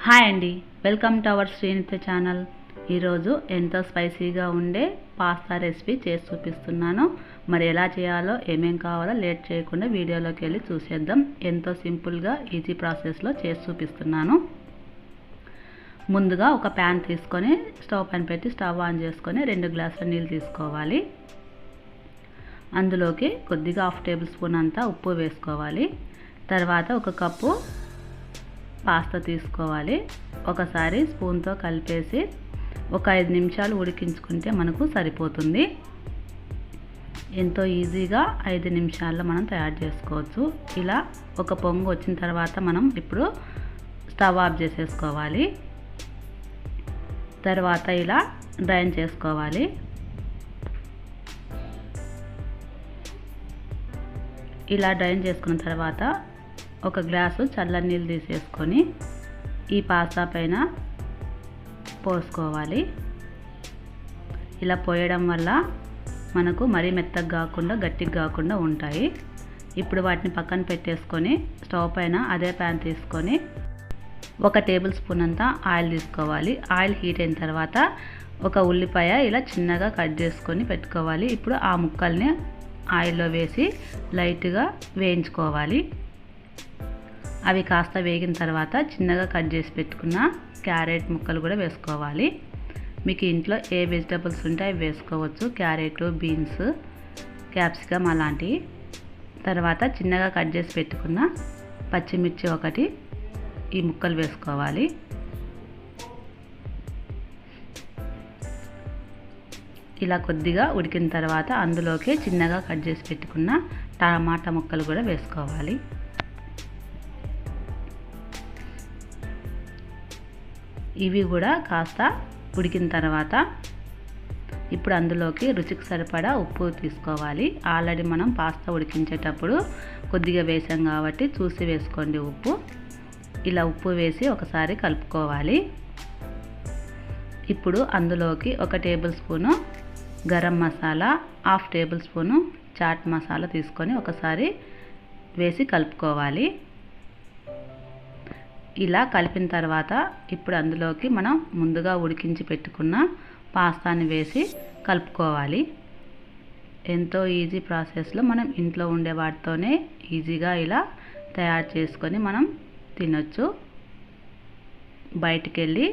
Hi అండి, welcome to our Srinitya channel. ఈరోజు ఎంతో స్పైసీగా ఉండే పాస్తా రెసిపీ చేసి చూపిస్తున్నాను. మరి ఎలా చేయాలో ఏమేం కావాలో లేట్ చేయకుండా వీడియోలోకి వెళ్ళి చూసేద్దాం. ఎంతో సింపుల్గా ఈజీ ప్రాసెస్లో చేసి చూపిస్తున్నాను. ముందుగా ఒక ప్యాన్ తీసుకొని స్టవ్ పైన పెట్టి స్టవ్ ఆన్ చేసుకొని 2 గ్లాసుల నీళ్ళు తీసుకోవాలి. అందులోకి కొద్దిగా 1/2 టేబుల్ స్పూన్ అంతా ఉప్పు వేసుకోవాలి. తర్వాత 1 కప్పు పాస్తా తీసుకోవాలి. ఒకసారి స్పూన్తో కలిపేసి ఒక 5 నిమిషాలు ఉడికించుకుంటే మనకు సరిపోతుంది. ఎంతో ఈజీగా 5 నిమిషాల్లో మనం తయారు చేసుకోవచ్చు. ఇలా ఒక పొంగు వచ్చిన తర్వాత మనం ఇప్పుడు స్టవ్ ఆఫ్ చేసేసుకోవాలి. తర్వాత ఇలా డ్రైన్ చేసుకోవాలి. ఇలా డ్రైన్ చేసుకున్న తర్వాత ఒక గ్లాసు చల్లని నీళ్ళు తీసేసుకొని ఈ పాస్తా పైన పోసుకోవాలి. ఇలా పోయడం వల్ల మనకు మరీ మెత్తగా కాకుండా గట్టిగా కాకుండా ఉంటాయి. ఇప్పుడు వాటిని పక్కన పెట్టేసుకొని స్టవ్ పైన అదే ప్యాన్ తీసుకొని 1 టేబుల్ స్పూన్ అంతా ఆయిల్ తీసుకోవాలి. ఆయిల్ హీట్ అయిన తర్వాత ఒక ఉల్లిపాయ ఇలా చిన్నగా కట్ చేసుకొని పెట్టుకోవాలి. ఇప్పుడు ఆ ముక్కల్ని ఆయిల్లో వేసి లైట్గా వేయించుకోవాలి. అవి కాస్త వేగిన తర్వాత చిన్నగా కట్ చేసి పెట్టుకున్న క్యారెట్ ముక్కలు కూడా వేసుకోవాలి. మీకు ఇంట్లో ఏ వెజిటబుల్స్ ఉంటే అవి వేసుకోవచ్చు. క్యారెట్, బీన్స్, క్యాప్సికమ్ అలాంటివి. తర్వాత చిన్నగా కట్ చేసి పెట్టుకున్న పచ్చిమిర్చి 1 ఈ ముక్కలు వేసుకోవాలి. ఇలా కొద్దిగా ఉడికిన తర్వాత అందులోకి చిన్నగా కట్ చేసి పెట్టుకున్న టమాటా ముక్కలు కూడా వేసుకోవాలి. ఇవి కూడా కాస్త ఉడికిన తర్వాత ఇప్పుడు అందులోకి రుచికి సరిపడా ఉప్పు తీసుకోవాలి. ఆల్రెడీ మనం పాస్తా ఉడికించేటప్పుడు కొద్దిగా వేసాం కాబట్టి చూసి వేసుకోండి ఉప్పు. ఇలా ఉప్పు వేసి ఒకసారి కలుపుకోవాలి. ఇప్పుడు అందులోకి 1 tablespoon garam masala, 1/2 tablespoon chaat masala తీసుకొని ఒకసారి వేసి కలుపుకోవాలి. ఇలా కలిపిన తర్వాత ఇప్పుడు అందులోకి మనం ముందుగా ఉడికించి పెట్టుకున్న పాస్తాని వేసి కలుపుకోవాలి. ఎంతో ఈజీ ప్రాసెస్లో మనం ఇంట్లో ఉండే వాటితోనే ఈజీగా ఇలా తయారు చేసుకొని మనం తినొచ్చు. బయటికి వెళ్ళి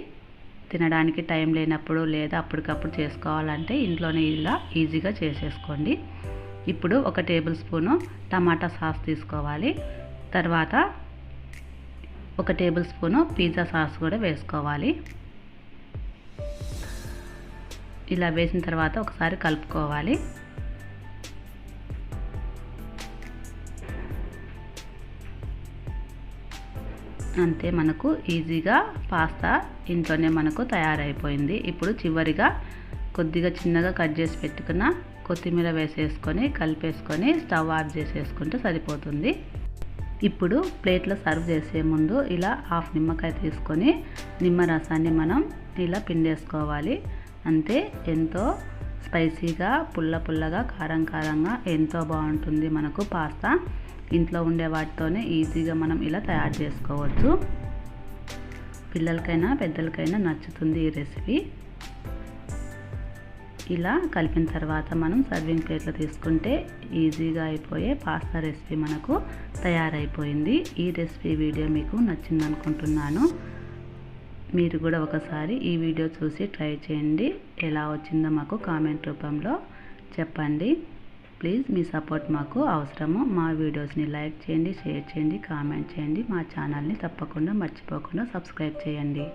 తినడానికి టైం లేనప్పుడు లేదా అప్పటికప్పుడు చేసుకోవాలంటే ఇంట్లోనే ఇలా ఈజీగా చేసేసుకోండి. ఇప్పుడు 1 టేబుల్ స్పూను టమాటా సాస్ తీసుకోవాలి. తర్వాత 1 టేబుల్ స్పూను పిజ్జా సాస్ కూడా వేసుకోవాలి. ఇలా వేసిన తర్వాత ఒకసారి కలుపుకోవాలి. అంతే, మనకు ఈజీగా పాస్తా ఇంట్లోనే మనకు తయారైపోయింది. ఇప్పుడు చివరిగా కొద్దిగా చిన్నగా కట్ చేసి పెట్టుకున్న కొత్తిమీర వేసేసుకొని కలిపేసుకొని స్టవ్ ఆఫ్ చేసేసుకుంటే సరిపోతుంది. ఇప్పుడు ప్లేట్లో సర్వ్ చేసే ముందు ఇలా 1/2 నిమ్మకాయ తీసుకొని నిమ్మరసాన్ని మనం ఇలా పిండేసుకోవాలి. అంతే, ఎంతో స్పైసీగా పుల్లగా కారంగా ఎంతో బాగుంటుంది మనకు పాస్తా. ఇంట్లో ఉండే వాటితోనే ఈజీగా మనం ఇలా తయారు చేసుకోవచ్చు. పిల్లలకైనా పెద్దలకైనా నచ్చుతుంది ఈ రెసిపీ. ఇలా కలిపిన తర్వాత మనం సర్వింగ్ ప్లేట్లో తీసుకుంటే ఈజీగా అయిపోయే పాస్తా రెసిపీ మనకు తయారైపోయింది. ఈ రెసిపీ వీడియో మీకు నచ్చింది అనుకుంటున్నాను. మీరు కూడా ఒకసారి ఈ వీడియో చూసి ట్రై చేయండి. ఎలా వచ్చిందో మాకు కామెంట్ రూపంలో చెప్పండి. ప్లీజ్ మీ సపోర్ట్ మాకు అవసరము. మా వీడియోస్ని లైక్ చేయండి, షేర్ చేయండి, కామెంట్ చేయండి. మా ఛానల్ని తప్పకుండా మర్చిపోకుండా సబ్స్క్రైబ్ చేయండి.